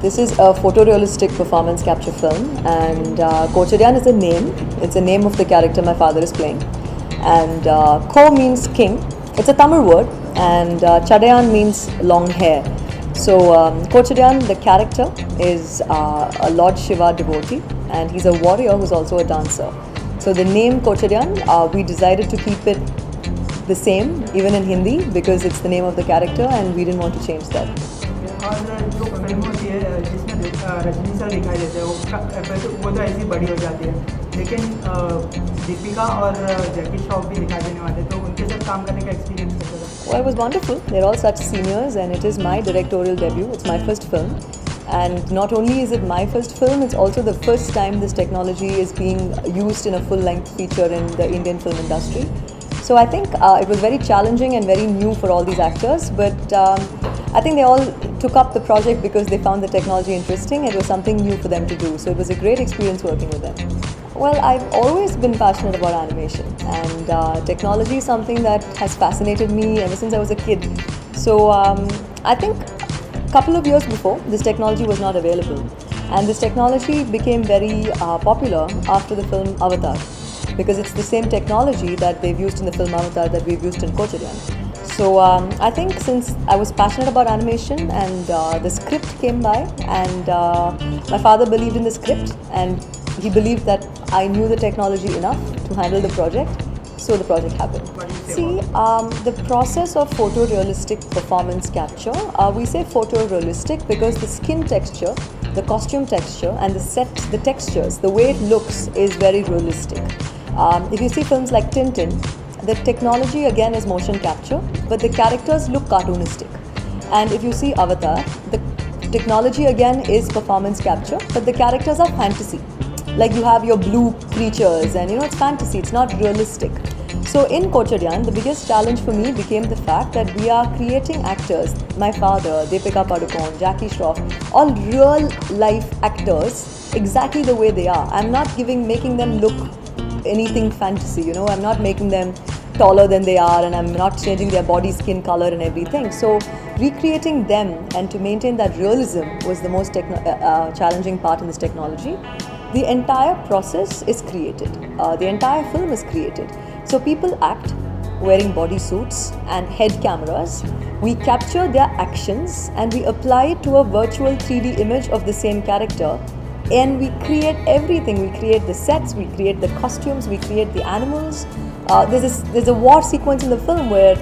This is a photorealistic performance capture film, and Kochadian is a name. It's the name of the character my father is playing. And Ko means king. It's a Tamil word, and Chadayan means long hair. So Kochadian, the character, is a Lord Shiva devotee, and he's a warrior who's also a dancer. So the name Kochadian, we decided to keep it the same, even in Hindi, because it's the name of the character, and we didn't want to change that. और जो film होती है जिसमें Rajni sir दिखाई देते हैं वो तो ऐसी बड़ी हो जाती है, लेकिन दीपिका और जैकी श्रॉफ भी दिखाई देने वाले, तो उनके साथ काम करने का एक्सपीरियंस कैसा था? Well, it was wonderful. They're all such seniors, and it is my directorial debut. It's my first film. And not only is it my first film, it's also the first time this technology is being used in a full-length feature in the Indian film industry. So I think it was very challenging and very new for all these actors, but I think they all took up the project because they found the technology interesting. It was something new for them to do. So it was a great experience working with them. Well, I've always been passionate about animation, and technology is something that has fascinated me ever since I was a kid. So I think a couple of years before, this technology was not available, and this technology became very popular after the film Avatar, because it's the same technology that they've used in the film Avatar that we've used in Kochadian. So I think since I was passionate about animation, and the script came by, and my father believed in the script, and he believed that I knew the technology enough to handle the project, so the project happened. See, the process of photorealistic performance capture, we say photorealistic because the skin texture, the costume texture, and the textures, the way it looks is very realistic. If you see films like Tintin, the technology again is motion capture, but the characters look cartoonistic. And if you see Avatar, the technology again is performance capture, but the characters are fantasy. Like you have your blue creatures, and it's fantasy, it's not realistic. So in Kochadian, the biggest challenge for me became the fact that we are creating actors, my father, Deepika Padukone, Jackie Shroff, all real life actors exactly the way they are. I'm not making them look anything fantasy, I'm not making them taller than they are, and I'm not changing their body skin color and everything. So recreating them and to maintain that realism was the most challenging part in this technology. The entire process is created. The entire film is created. So people act wearing body suits and head cameras. We capture their actions and we apply it to a virtual 3D image of the same character. And we create everything. We create the sets, we create the costumes, we create the animals. There's a war sequence in the film where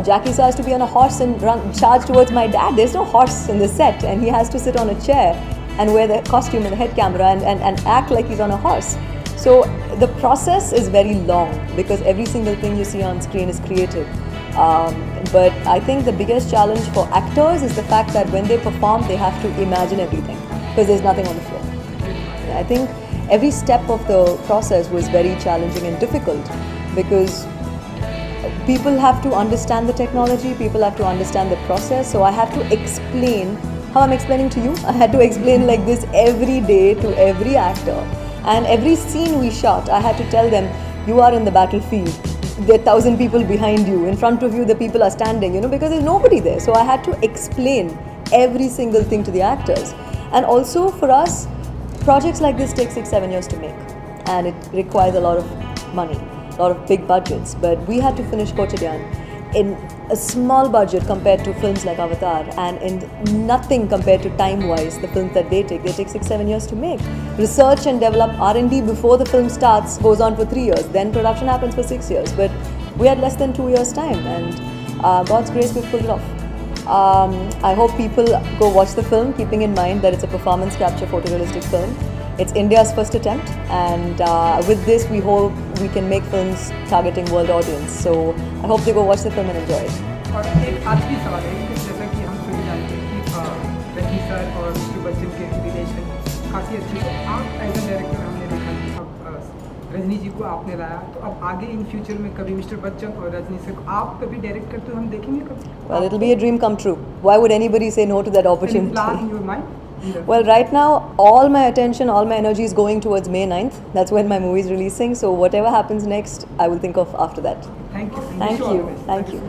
Jackie has to be on a horse and charge towards my dad. There's no horse in the set, and he has to sit on a chair and wear the costume and the head camera and act like he's on a horse. So the process is very long because every single thing you see on screen is created. But I think the biggest challenge for actors is the fact that when they perform, they have to imagine everything because there's nothing on the floor. I think every step of the process was very challenging and difficult because people have to understand the technology, people have to understand the process. So I have to explain how I'm explaining to you. I had to explain like this every day to every actor. And every scene we shot, I had to tell them, you are in the battlefield. There are 1,000 people behind you. In front of you, the people are standing, because there's nobody there. So I had to explain every single thing to the actors. And also for us, projects like this take 6-7 years to make. And it requires a lot of money, a lot of big budgets. But we had to finish Kochadian in a small budget compared to films like Avatar, and in nothing compared to time-wise the films that they take 6-7 years to make. Research and develop R&D before the film starts goes on for 3 years, then production happens for 6 years, but we had less than 2 years time, and God's grace we pulled it off. I hope people go watch the film, keeping in mind that it's a performance capture photorealistic film. It's India's first attempt, and with this we hope we can make films targeting world audience. So I hope they go watch the film and enjoy it. और एक आखिरी सवाल है कि जैसा कि हम सभी जानते हैं कि रजनी सर और मिस्टर बच्चन के रिलेशन काफ़ी अच्छी है। आप एज ए डायरेक्टर हमने देखा कि अब रजनी जी को आपने लाया, तो अब आगे इन फ्यूचर में कभी मिस्टर बच्चन और रजनी सर को आप कभी डायरेक्ट करते हो हम देखेंगे कभी? Well, it'll be a dream come true. Why would anybody say no to that opportunity? Any plan in your mind? Well, right now, all my attention, all my energy is going towards May 9th. That's when my movie is releasing. So whatever happens next, I will think of after that. Thank you. Thank you. Thank you.